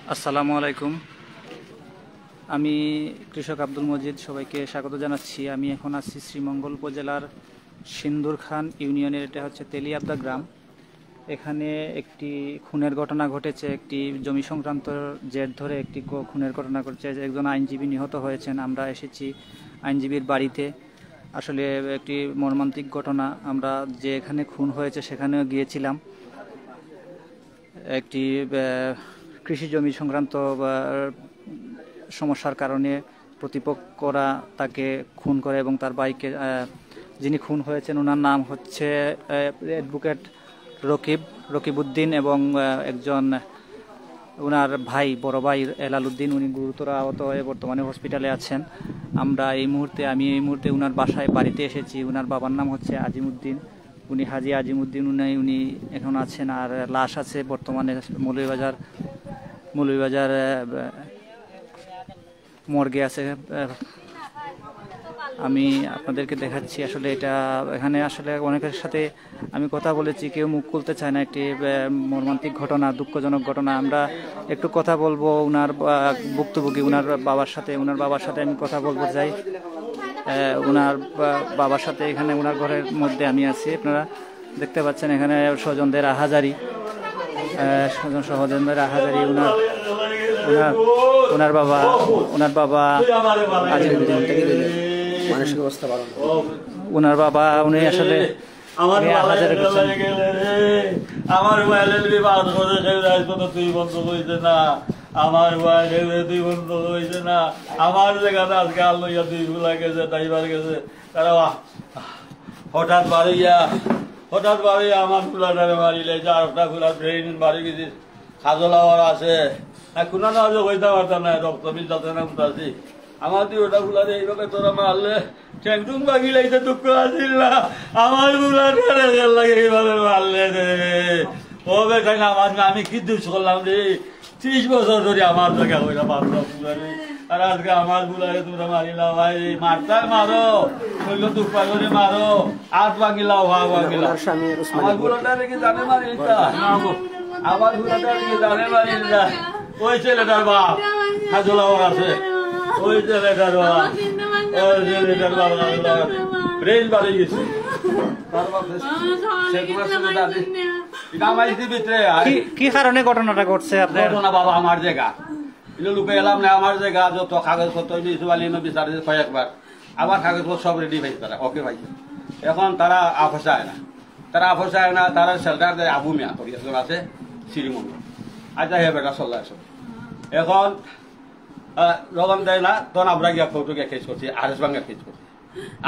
আসসালামু আলাইকুম। আমি কৃষক আব্দুল মজিদ, সবাইকে স্বাগত জানাচ্ছি। আমি এখন আছি শ্রীমঙ্গল উপজেলার সিন্দুর খান ইউনিয়নের, এটা হচ্ছে তেলিয়াবদা গ্রাম। এখানে একটি খুনের ঘটনা ঘটেছে। একটি জমি সংক্রান্ত জের ধরে একটি খুনের ঘটনা ঘটেছে। একজন আইনজীবী নিহত হয়েছেন। আমরা এসেছি আইনজীবীর বাড়িতে। আসলে একটি মর্মান্তিক ঘটনা। আমরা যে এখানে খুন হয়েছে সেখানেও গিয়েছিলাম। একটি কৃষি জমি সংক্রান্ত সমস্যার কারণে প্রতিপক্ষরা তাকে খুন করে এবং তার ভাইকে, যিনি খুন হয়েছেন ওনার নাম হচ্ছে অ্যাডভোকেট রকিবউদ্দিন এবং একজন ওনার ভাই, বড় ভাই এলালউদ্দিন, উনি গুরুতর আহত হয়ে বর্তমানে হসপিটালে আছেন। আমি এই মুহূর্তে ওনার বাড়িতে এসেছি। ওনার বাবার নাম হচ্ছে আজিমউদ্দিন, উনি হাজি আজিমউদ্দিন, উনি এখন আছেন। আর লাশ আছে বর্তমানে মৌলভীবাজার মর্গে আছে। আমি আপনাদেরকে দেখাচ্ছি। আসলে এখানে আসলে অনেকের সাথে আমি কথা বলেছি, কেউ মুখ খুলতে চায় না। একটি মর্মান্তিক ঘটনা, দুঃখজনক ঘটনা। আমরা একটু কথা বলবো ওনার ভুক্তভোগী, ওনার বাবার সাথে আমি কথা বলবো চাই। ওনার বাবার সাথে এখানে ওনার ঘরের মধ্যে আমি আছি। আপনারা দেখতে পাচ্ছেন এখানে স্বজনদের আহাজারি। ওনার বাবা মানসিক অবস্থা ভালো না। ওনার বাবা উনি আসলে আমার তুই বন্ধ হয়েছে না, আমার তুই বন্ধ হয়েছে না, আমার জায়গাতে আজকে আলোয়া দুই গুলা গেছে, ড্রাইভার গেছে, তারা হঠাৎ বাড়িয়া আমার ফুলাটারে মারিলে, চারটা ফুলা ট্রেন বাড়ি গেছি, খাজলাওয়ার আছে কোনো না হইতে পারতাম না, রক্ত মিলতে না উঠাছি। আমার তুই ওটা ফুলারে এইভাবে তোরা মারলে ট্যাংটুং বাগিলাইতে দুঃখ আসিল না, আমার ফুলাটারে লাগে এইভাবে মারলে রে। ও বেটা আমি কি দুষ করলাম রে? 30 বছর ধরে আমার জায়গা হইলা মারলাম ফুলারে, আর আজকে আমার ফুলারে তোমরা মারিলাম। ভাই মারতাই মারো, শৈল দুঃখা করে মারো, হাত ভাঙিলাও, পা ভাঙিলাও। আমার ফুলাটারে কি জানে মারিলটা? আমার ফুলাটারে কি জানে মারিলটা? ওই ছেলেটার বাপ খাজলাওয়ার আছে, ওই ছেলেটার বাবা ট্রেন বাড়ি গেছে। কি কারণে ঘটনাটা ঘটছে? ঘটনা বাবা আমার জায়গা লোকে এলাম না, আমার জায়গা যত কাগজপত্র বিচারে কয়েকবার, আবার কাগজপত্র সব রেডি পাইছে, তারা ওকে পাইছে। এখন তারা আফসায় না, তারা শেল্টার দেয়। আবু মিয়া একজন আছে শ্রীমঙ্গল, আচ্ছা হে বেটা চল্লা আসো। এখন যখন দেয় না তখন আমরা গিয়া ফটো গিয়ে কেস করছি, আরএস বাংলা কেস করছি।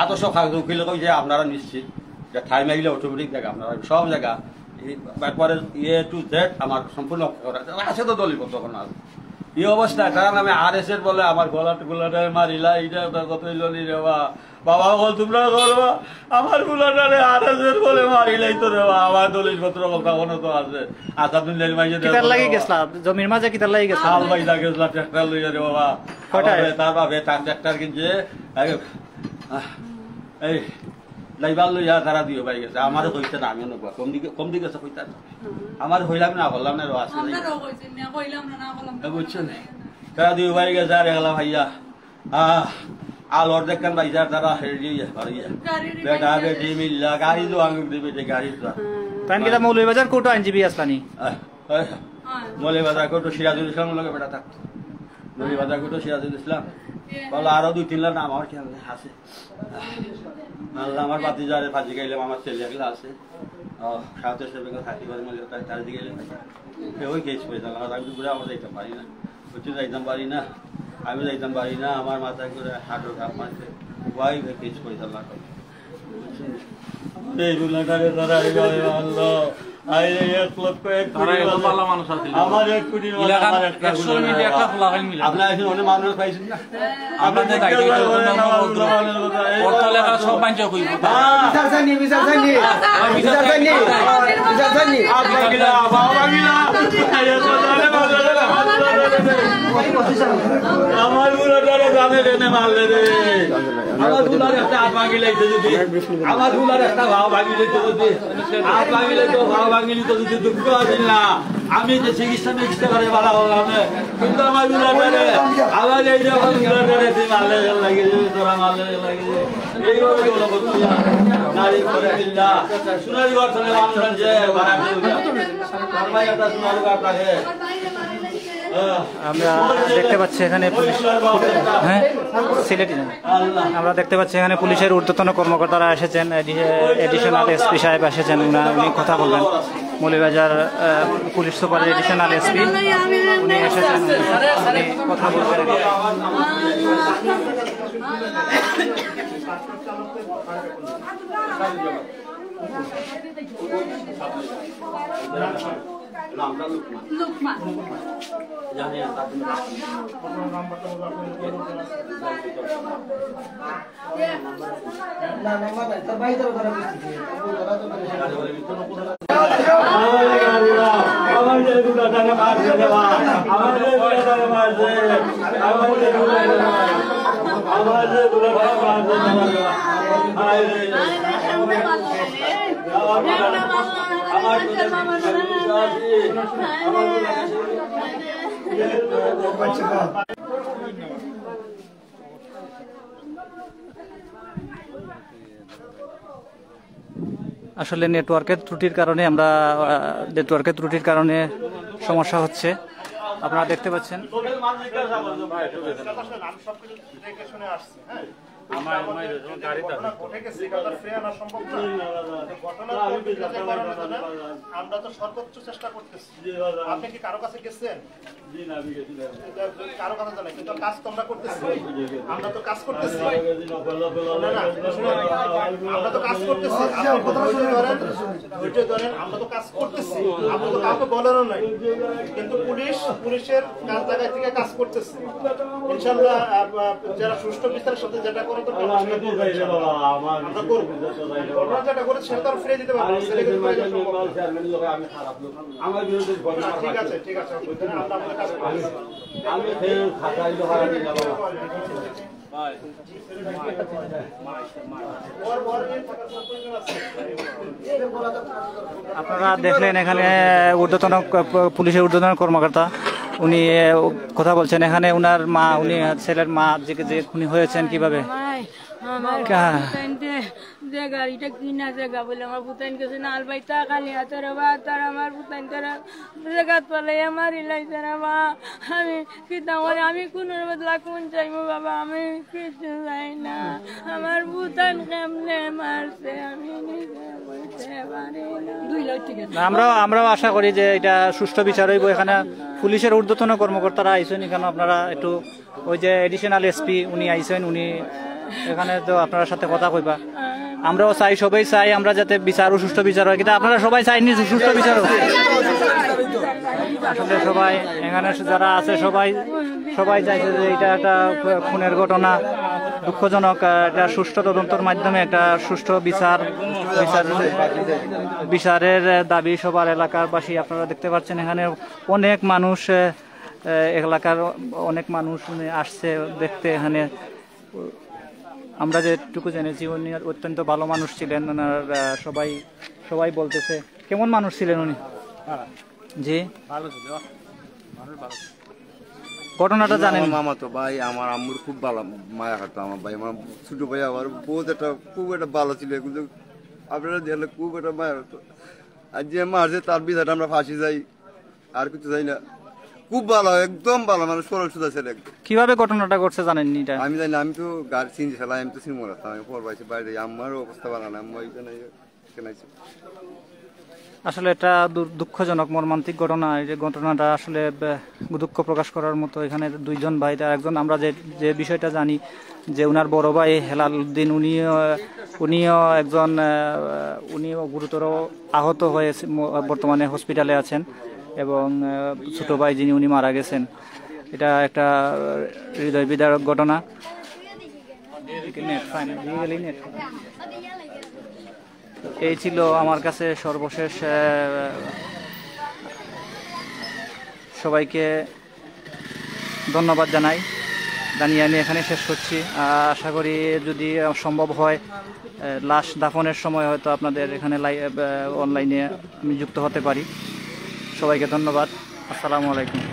এত সব কাগজ উকিলে কই যে আপনারা নিশ্চিত যে ঠাই মাইলে অটোমেটিক জায়গা আপনারা সব জায়গা একবারে এ টু জেড আমার সম্পূর্ণ আছে, তো দলিল তখন আর এই অবস্থায় তারা নামে আরএস এর বলে আমার গোলাটা মারিলা, এইটা কতই ললি রে বাবা বল তোমরা করবা, আমার গোলাটারে আরএস এর বলে মারিলাই তো রে, আমার দলিল পত্র তখনও তো আছে। আচ্ছা তুমি লাগি গেছলা জমির মাঝে, কিতার লাগি গেছে হাল বাইদা গেছলা ট্রাক্টর লইয়া রে বাবা। তার বাপে ট্রাক্টর কিনছে, এই লাইবার লইয়া তারা দিয়ে পাই গেছে। আমারও কইতে না, আমিও নবা কম দিকে গেছে কইতা আমার হইলাম না, বললাম না আছে বুঝছেন, তারা দিয়ে পাই গেছে। আর এগুলা ভাইয়া আল অর্ধেক কান বাইজা তারা বেটা বেটি মিল্লা গাড়ি দো আঙুল দিবে, গাড়ি দোয়া মৌলভীবাজার কোর্ট আইনজীবী আসলানি, মৌলভীবাজার কোর্ট সিরাজুল ইসলাম লগে বেটা থাকতো। মৌলভীবাজার কোর্ট সিরাজুল ইসলাম বলো, আরো 2-3 লাখ নাম আমার খেয়াল আছে। আমার বাতি যারে ফাঁসি গাইলাম, আমার ছেলে এগুলো আছে সাহায্য সেবেকে থাকি করে মূল্য তার দিকে ওই কেস পেয়ে গেলাম। আমি তো ঘুরে আমার যাইতে পারি না, বুঝতে যাইতাম পারি না, আমি যাইতাম পারি না, আমার মাথায় করে হাঁটো ঘাপ মারছে, ওয়াই কেস করে দিলাম। এইগুলো তারা আল্লাহ আমার 1 কোটি আপনার অনেক মানুষ পাইছেন না, আপনাদের আমার গুলাটারে জানে রে মারলে রে, আমার গুলার একটা হাত ভাঙি লাইছে, যদি আমার গুলার একটা ভাও ভাঙি লাইছে, যদি হাত ভাঙি লাইছে ভাও ভাঙি লিতে যদি দুঃখ আসিল না, আমি যে চিকিৎসা করে ভালো হলাম কিন্তু আমার গুলাটারে আমার এই যখন গুলাটারে তুই মারলে লাগিয়েছে তোরা মারলে লাগিয়েছে এইভাবে গুলো করছি নারী করে কিল্লা সোনারি ঘর চলে মানুষ যে ভাড়া ভাই একটা সোনারি ঘর থাকে আমরা দেখতে পাচ্ছি এখানে পুলিশ, হ্যাঁ সিলেটি না, আমরা দেখতে পাচ্ছি এখানে পুলিশের ঊর্ধ্বতন কর্মকর্তারা এসেছেন, এডিশনাল এসপি সাহেব এসেছেন, উনি কথা বলবেন। Moulvibazar police super additional SP উনি এসেছেন, উনি কথা বলবেন। আসলে নেটওয়ার্কের ত্রুটির কারণে সমস্যা হচ্ছে, আপনারা দেখতে পাচ্ছেন। আমরা তো সর্বোচ্চ চেষ্টা করতেছি। আপনি কি কারো কাছে গেছেন? কারো কাছে জানাই, কিন্তু কাজ তো আমরা করতেছি। আমরা তো কাজ করতেছি, আমরা তো কাজ করতেছি। ধরেন আমরা তো কাজ করতেছি, আমরা তো কাউকে বলারও নাই, কিন্তু পুলিশের কাজ জায়গায় থেকে কাজ করতেছে। ইনশাআল্লাহ যারা সুষ্ঠু বিচারের সাথে যেটা করে তো আমরা করবো। যেটা করে সেটা তো আর ফিরে দিতে পারবো। ঠিক আছে, ঠিক আছে, আমরা আমাদের কাজ করবো। আপনারা দেখলেন এখানে পুলিশের ঊর্ধ্বতন কর্মকর্তা উনি কথা বলছেন। এখানে উনার মা, উনি ছেলের মা যে খুনি হয়েছেন কিভাবে, যে গাড়িটা কিনা জায়গা বলে আমার বুতাইন গেছে না আলবাই তা খালি হাতের বা তার আমার বুতাইন তারা জায়গাত পালাই আমার ইলাইছে না মা। আমি কিতা বলে আমি কোন বদলা কোন চাইবো বাবা, আমি কিছু চাই না। আমার বুতাইন কেমনে মারছে আমি নিজে বলতে পারি না। আমরাও আশা করি যে এটা সুষ্ঠু বিচার হইব। এখানে পুলিশের ঊর্ধ্বতন কর্মকর্তারা আইসেন, কেন আপনারা একটু ওই যে এডিশনাল এসপি উনি আইসেন, উনি এখানে তো আপনার সাথে কথা কইবা। আমরাও চাই, সবাই চাই আমরা যাতে বিচার ও সুষ্ঠু বিচার হয়, কিন্তু আপনারা সবাই চাইনি সুষ্ঠু বিচার হোক। আসলে সবাই এখানে যারা আছে সবাই চাইছে যে এটা একটা খুনের ঘটনা, দুঃখজনক। এটা সুষ্ঠু তদন্তের মাধ্যমে একটা সুষ্ঠু বিচারের দাবি সবার এলাকারবাসী। আপনারা দেখতে পাচ্ছেন এখানে অনেক মানুষ, এলাকার অনেক মানুষ আসছে দেখতে। এখানে আমরা যেটুকু জেনেছি উনি অত্যন্ত ভালো মানুষ ছিলেন। ওনার সবাই বলতেছে। কেমন মানুষ ছিলেন উনি? জি ভালো ছিল, ঘটনাটা জানেন? মামা তো ভাই, আমার আম্মুর খুব ভালো মায়া খাতো আমার ভাই, আমার ছোট ভাই আমার বহুত খুব একটা ভালো ছিল, কিন্তু আপনারা দেখলে খুব একটা মায়া হতো। আর যে মারছে তার বিচারটা আমরা ফাঁসি যাই, আর কিছু যাই না। খুব ভালো, একদম ভালো মানুষ, সরল সুদা ছেলে। কিভাবে ঘটনাটা ঘটছে জানেন? আমি জানি, আমি তো গাড়ি চিনছি ফেলা, আমি তো সিনেমা রাখতাম, আমি পর পাইছি বাইরে, আমার অবস্থা ভালো না, আমি কেনাইছি। আসলে এটা দুঃখজনক মর্মান্তিক ঘটনা। এই যে ঘটনাটা আসলে দুঃখ প্রকাশ করার মতো। এখানে দুইজন ভাই, তার একজন আমরা যে বিষয়টা জানি যে উনার বড় ভাই হেলাল উদ্দিন, উনিও গুরুতর আহত হয়ে বর্তমানে হসপিটালে আছেন, এবং ছোট ভাই যিনি উনি মারা গেছেন। এটা একটা হৃদয় বিদারক ঘটনা। এই ছিল আমার কাছে সর্বশেষ। সবাইকে ধন্যবাদ জানিয়ে আমি এখানে শেষ করছি। আশা করি যদি সম্ভব হয় লাশ দাফনের সময় হয়তো আপনাদের এখানে অনলাইনে আমি যুক্ত হতে পারি। সবাইকে ধন্যবাদ। আসসালামু আলাইকুম।